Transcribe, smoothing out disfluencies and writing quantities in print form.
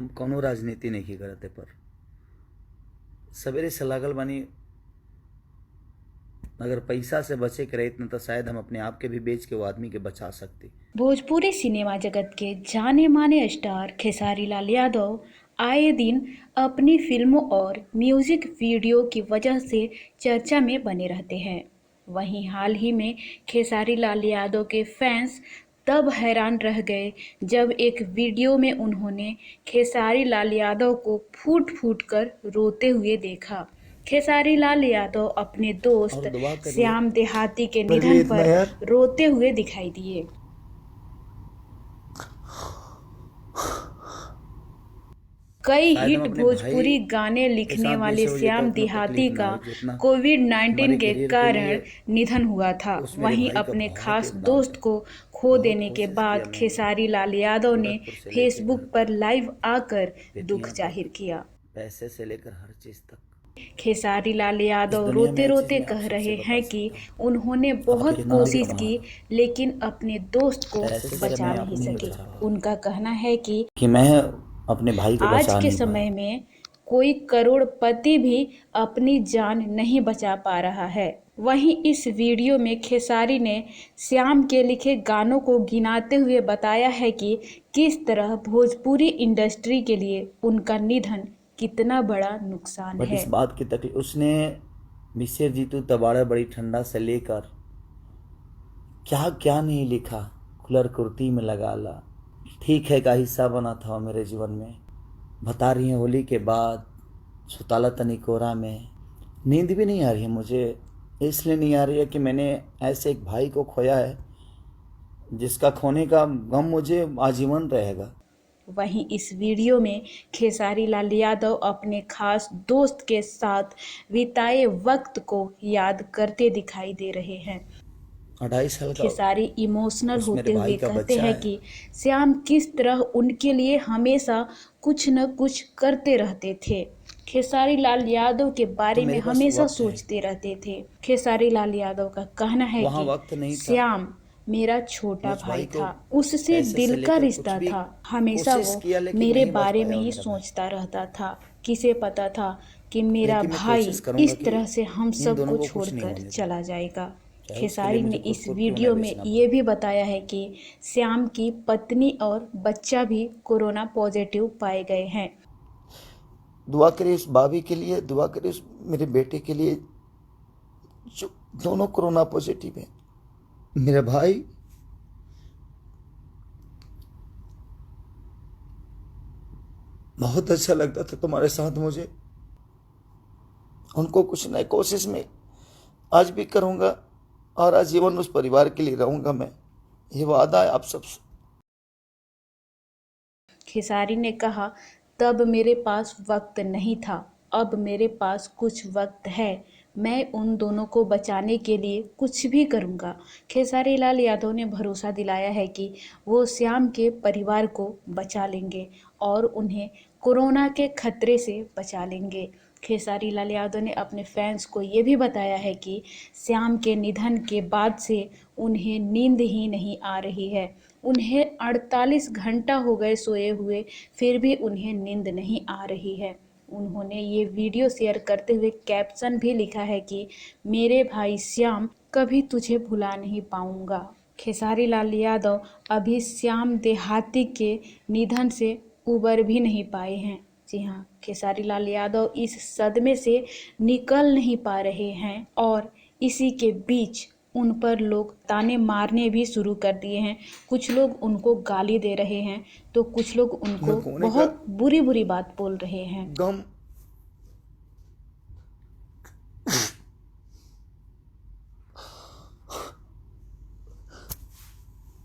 हम कौनो राजनीति नहीं करते, पर सवेरे से लागल बानी। अगर पैसा से बचे के रहित न तो शायद हम अपने आप के भी बेच के वो आदमी के बचा सकते। भोजपुरी सिनेमा जगत के जाने माने स्टार खेसारी लाल यादव आए दिन अपनी फिल्मों और म्यूजिक वीडियो की वजह से चर्चा में बने रहते हैं। वहीं हाल ही में खेसारी लाल यादव के फैंस तब हैरान रह गए जब एक वीडियो में उन्होंने खेसारी लाल यादव को फूट फूट कर रोते हुए देखा। खेसारी लाल यादव अपने और दोस्त दुआ करिए श्याम देहाती के मेरे लिए निधन इतना पर यार। रोते हुए दिखाई दिए। कई शायद हम हिट अपने भाई भोजपुरी गाने के लिखने साथ भी वाले ऐसे हो जाए तो श्याम उतना देहाती तकलीफ ना का हो जितना कोविड-19 हमारे के करियर के लिए कारण निधन हुआ था। उस मेरे वहीं भाई का अपने बहुत खास योगदान दोस्त है। को खो बहुत देने के कोशिश किया बाद मैंने, खेसारी लाल यादव ने गोरखपुर से लेके घर फेसबुक पर तक, लाइव आकर दुख बेतिया जाहिर तक, किया। पैसे से लेकर हर चीज तक। खेसारी लाल इस यादव दुनिया में रोते एक चीज रोते मैं आप कह सबसे रहे बता हैं कि सकता हूँ, उन्होंने आपके बहुत जितना भी कोशिश कमा की लो, लेकिन अपने दोस्त को पैसे से बचा मैं नहीं अपने सके। बचा पाऊँ उनका कहना है कि मैं अपने भाई को आज बचा के नहीं समय पाया। में कोई करोड़पति भी अपनी जान नहीं बचा पा रहा है। वहीं इस वीडियो में खेसारी ने श्याम के लिखे गानों को गिनाते हुए बताया है कि किस तरह भोजपुरी इंडस्ट्री के लिए उनका निधन कितना बड़ा नुकसान बट है। इस बात की तकलीफ उसने मिसेर जीतू तबाड़ा बड़ी ठंडा से लेकर क्या क्या नहीं लिखा। खुलर कुर्ती में लगा ला, ठीक है का हिस्सा बना था मेरे जीवन में। बता रही हैं होली के बाद, सुताला तनी कोरा में। नींद भी नहीं आ रही है मुझे, इसलिए नहीं आ रही है कि मैंने ऐसे एक भाई को खोया है जिसका खोने का गम मुझे आजीवन रहेगा। वहीं इस वीडियो में खेसारी लाल यादव अपने खास दोस्त के साथ बिताए वक्त को याद करते दिखाई दे रहे हैं। 2.5 साल का खेसारी इमोशनल उस मेरे होते भाई हुए का कहते बच्चा हैं है। कि श्याम किस तरह उनके लिए हमेशा कुछ न कुछ करते रहते थे। खेसारी लाल यादव के तो बारे में मेरे पास हमेशा वक्त है, सोचते रहते थे। खेसारी लाल यादव का कहना है वहाँ कि वक्त नहीं था। श्याम मेरा छोटा मैं उस भाई भाई को था, उससे पैसे से दिल का लेकर कुछ रिश्ता भी था। हमेशा कोशिश वो किया लेकिन मेरे नहीं बच बारे में पाया वो ही मेरा भाई। सोचता रहता था। किसे पता था कि मेरा लेकिन मैं भाई कोशिश करूंगा इस कि तरह से हम इन दोनों सबको को कुछ नहीं छोड़कर होने दूं, चला जाएगा। चाहे उसके लिए खेसारी ने मुझे खुद इस को क्यों ना वीडियो में बेचना ये पड़े। भी बताया है कि श्याम की पत्नी और बच्चा भी कोरोना पॉजिटिव पाए गए हैं। दुआ करिए उस भाभी के लिए, दुआ करिए उस मेरे बेटे के लिए जो दोनों कोरोना पॉजिटिव है। मेरा भाई बहुत अच्छा लगता था तुम्हारे साथ मुझे, उनको कुछ नई कोशिश में आज भी करूंगा और आजीवन उस परिवार के लिए रहूंगा मैं, ये वादा है आप सबसे। खेसारी ने कहा, तब मेरे पास वक्त नहीं था, अब मेरे पास कुछ वक्त है। मैं उन दोनों को बचाने के लिए कुछ भी करूंगा। खेसारी लाल यादव ने भरोसा दिलाया है कि वो श्याम के परिवार को बचा लेंगे और उन्हें कोरोना के खतरे से बचा लेंगे। खेसारी लाल यादव ने अपने फैंस को ये भी बताया है कि श्याम के निधन के बाद से उन्हें नींद ही नहीं आ रही है। उन्हें 48 घंटा हो गए सोए हुए, फिर भी उन्हें नींद नहीं आ रही है। उन्होंने ये वीडियो शेयर करते हुए कैप्शन भी लिखा है कि मेरे भाई श्याम, कभी तुझे भुला नहीं पाऊंगा। खेसारी लाल यादव अभी श्याम देहाती के निधन से उबर भी नहीं पाए हैं। जी हाँ, खेसारी लाल यादव इस सदमे से निकल नहीं पा रहे हैं और इसी के बीच उन पर लोग ताने मारने भी शुरू कर दिए हैं। कुछ लोग उनको गाली दे रहे हैं तो कुछ लोग मैं उनको खोने का बहुत बुरी बुरी बात बोल रहे हैं। गम